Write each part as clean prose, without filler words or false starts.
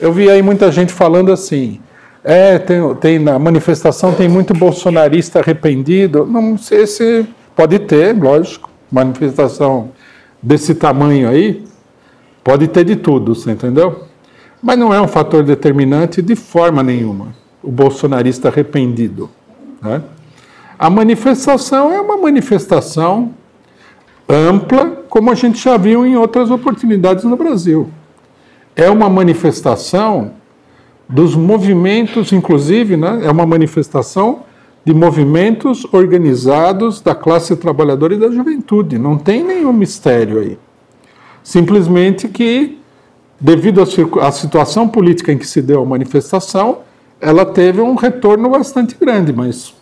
Eu vi aí muita gente falando assim, na manifestação tem muito bolsonarista arrependido. Não sei se pode ter, lógico, manifestação desse tamanho aí, pode ter de tudo, você entendeu? Mas não é um fator determinante de forma nenhuma, o bolsonarista arrependido, né? A manifestação é uma manifestação ampla, como a gente já viu em outras oportunidades no Brasil. É uma manifestação dos movimentos, inclusive, né? É uma manifestação de movimentos organizados da classe trabalhadora e da juventude. Não tem nenhum mistério aí. Simplesmente que, devido à situação política em que se deu a manifestação, ela teve um retorno bastante grande, mas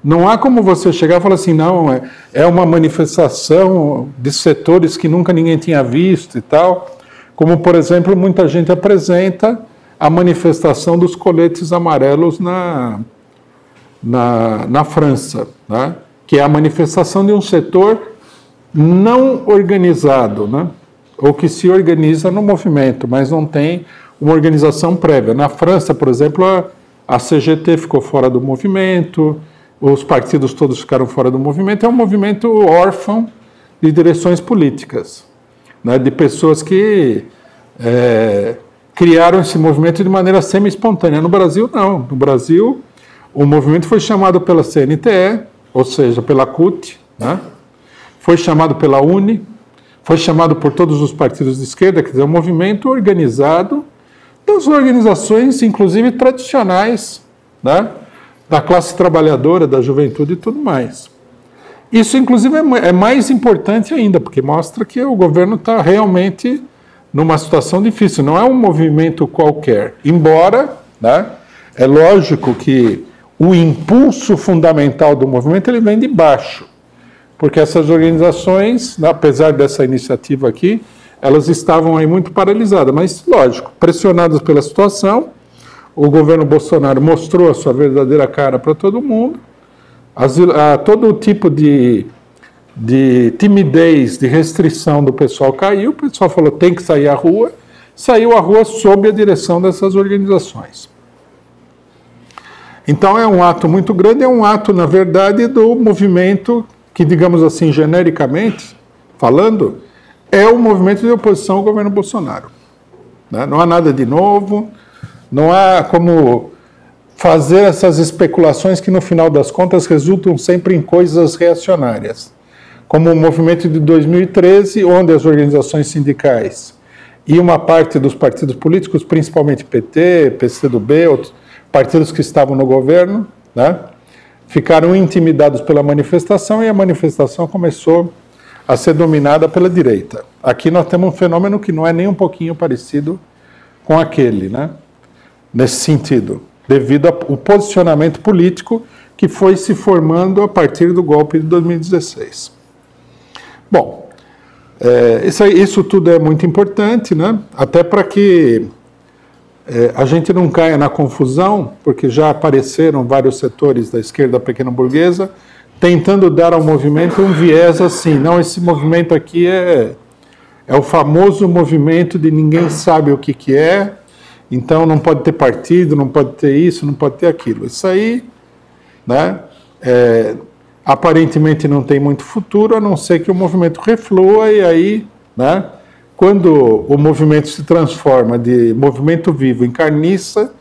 não há como você chegar e falar assim, não, é uma manifestação de setores que nunca ninguém tinha visto e tal, como, por exemplo, muita gente apresenta a manifestação dos coletes amarelos na França, né? Que é a manifestação de um setor não organizado, né? Ou que se organiza no movimento, mas não tem uma organização prévia. Na França, por exemplo, a CGT ficou fora do movimento, os partidos todos ficaram fora do movimento. É um movimento órfão de direções políticas, né? De pessoas que criaram esse movimento de maneira semi-espontânea. No Brasil, não. No Brasil, o movimento foi chamado pela CNTE, ou seja, pela CUT, né? Foi chamado pela UNE, foi chamado por todos os partidos de esquerda, quer dizer, um movimento organizado das organizações, inclusive tradicionais, né? Da classe trabalhadora, da juventude e tudo mais. Isso, inclusive, é mais importante ainda, porque mostra que o governo está realmente numa situação difícil, não é um movimento qualquer. Embora, né, é lógico que o impulso fundamental do movimento ele vem de baixo, porque essas organizações, apesar dessa iniciativa aqui, elas estavam aí muito paralisadas, mas, lógico, pressionadas pela situação, o governo Bolsonaro mostrou a sua verdadeira cara para todo mundo, todo tipo de timidez, de restrição do pessoal caiu, o pessoal falou tem que sair à rua, saiu à rua sob a direção dessas organizações. Então é um ato muito grande, é um ato, na verdade, do movimento que, digamos assim, genericamente falando, é o movimento de oposição ao governo Bolsonaro, né? Não há nada de novo, não há como fazer essas especulações que, no final das contas, resultam sempre em coisas reacionárias, como o movimento de 2013, onde as organizações sindicais e uma parte dos partidos políticos, principalmente PT, PCdoB, outros partidos que estavam no governo, né, ficaram intimidados pela manifestação e a manifestação começou a ser dominada pela direita. Aqui nós temos um fenômeno que não é nem um pouquinho parecido com aquele, né, nesse sentido, devido ao posicionamento político que foi se formando a partir do golpe de 2016. Bom, isso tudo é muito importante, né? Até para que a gente não caia na confusão, porque já apareceram vários setores da esquerda pequena burguesa tentando dar ao movimento um viés assim, não, esse movimento aqui é o famoso movimento de ninguém sabe o que é, então não pode ter partido, não pode ter isso, não pode ter aquilo. Isso aí, né, aparentemente não tem muito futuro, a não ser que o movimento reflua e aí, né, quando o movimento se transforma de movimento vivo em carniça,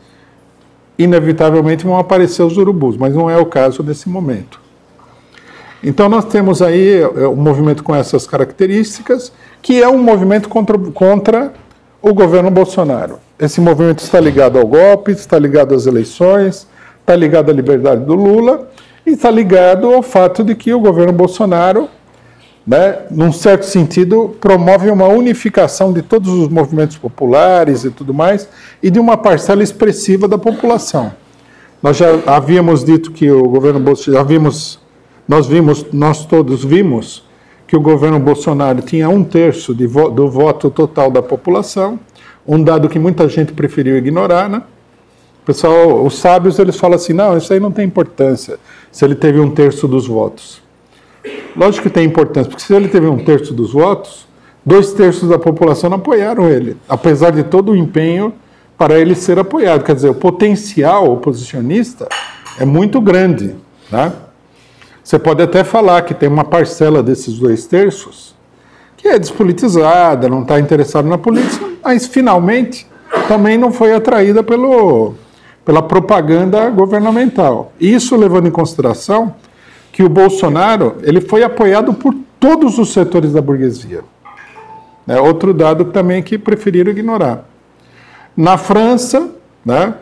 inevitavelmente vão aparecer os urubus, mas não é o caso nesse momento. Então nós temos aí um movimento com essas características, que é um movimento contra o governo Bolsonaro. Esse movimento está ligado ao golpe, está ligado às eleições, está ligado à liberdade do Lula e está ligado ao fato de que o governo Bolsonaro, né, num certo sentido, promove uma unificação de todos os movimentos populares e tudo mais, e de uma parcela expressiva da população. Nós já havíamos dito que o governo Bolsonaro, nós todos vimos que o governo Bolsonaro tinha 1/3 do voto total da população, um dado que muita gente preferiu ignorar, né? Pessoal, os sábios, eles falam assim, não, isso aí não tem importância, se ele teve 1/3 dos votos. Lógico que tem importância, porque se ele teve 1/3 dos votos, 2/3 da população não apoiaram ele, apesar de todo o empenho para ele ser apoiado. Quer dizer, o potencial oposicionista é muito grande, né? Você pode até falar que tem uma parcela desses 2/3 que é despolitizada, não está interessada na política, mas finalmente também não foi atraída pela propaganda governamental. Isso levando em consideração que o Bolsonaro ele foi apoiado por todos os setores da burguesia. É outro dado também que preferiram ignorar. Na França, né,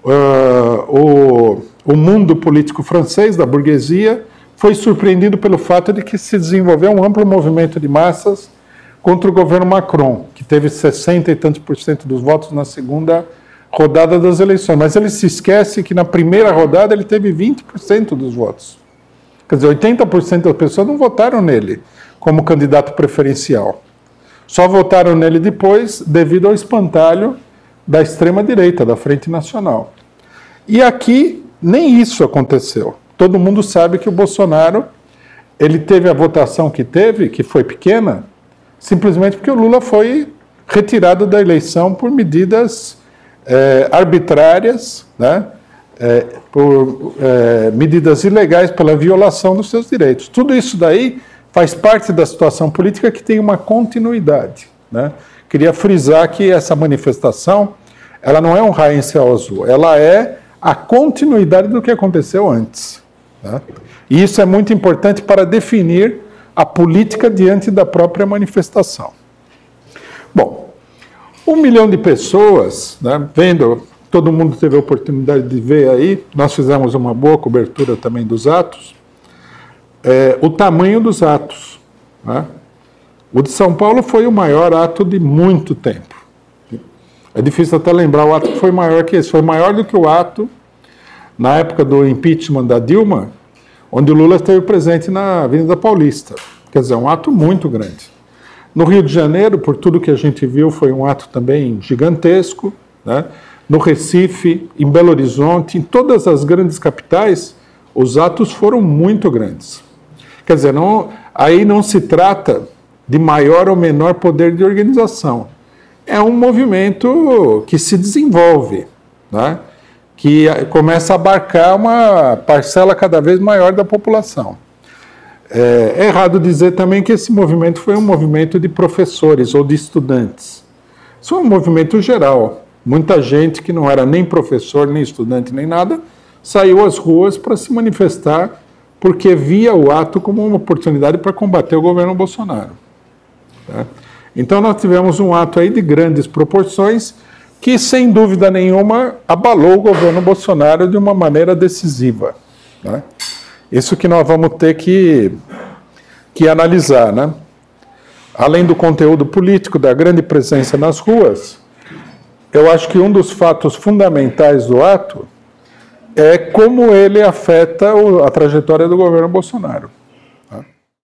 o mundo político francês, da burguesia, foi surpreendido pelo fato de que se desenvolveu um amplo movimento de massas contra o governo Macron, que teve 60 e tantos % dos votos na segunda rodada das eleições. Mas ele se esquece que na primeira rodada ele teve 20% dos votos. Quer dizer, 80% das pessoas não votaram nele como candidato preferencial. Só votaram nele depois devido ao espantalho da extrema-direita, da Frente Nacional. E aqui nem isso aconteceu. Todo mundo sabe que o Bolsonaro ele teve a votação que teve, que foi pequena, simplesmente porque o Lula foi retirado da eleição por medidas arbitrárias, né, por medidas ilegais pela violação dos seus direitos. Tudo isso daí faz parte da situação política que tem uma continuidade, né? Queria frisar que essa manifestação ela não é um raio em céu azul, ela é a continuidade do que aconteceu antes. Né? E isso é muito importante para definir a política diante da própria manifestação. Bom, 1 milhão de pessoas, né, vendo, todo mundo teve a oportunidade de ver aí, nós fizemos uma boa cobertura também dos atos, o tamanho dos atos. Né? O de São Paulo foi o maior ato de muito tempo. É difícil até lembrar o ato que foi maior que esse. Foi maior do que o ato na época do impeachment da Dilma, onde o Lula esteve presente na Avenida Paulista. Quer dizer, um ato muito grande. No Rio de Janeiro, por tudo que a gente viu, foi um ato também gigantesco. Né? No Recife, em Belo Horizonte, em todas as grandes capitais, os atos foram muito grandes. Quer dizer, aí não se trata de maior ou menor poder de organização. É um movimento que se desenvolve, né? Que começa a abarcar uma parcela cada vez maior da população. É errado dizer também que esse movimento foi um movimento de professores ou de estudantes. Isso é um movimento geral. Muita gente que não era nem professor, nem estudante, nem nada, saiu às ruas para se manifestar porque via o ato como uma oportunidade para combater o governo Bolsonaro. Tá? Então nós tivemos um ato aí de grandes proporções que, sem dúvida nenhuma, abalou o governo Bolsonaro de uma maneira decisiva. Né? Isso que nós vamos ter que analisar. Né? Além do conteúdo político, da grande presença nas ruas, eu acho que um dos fatos fundamentais do ato é como ele afeta a trajetória do governo Bolsonaro.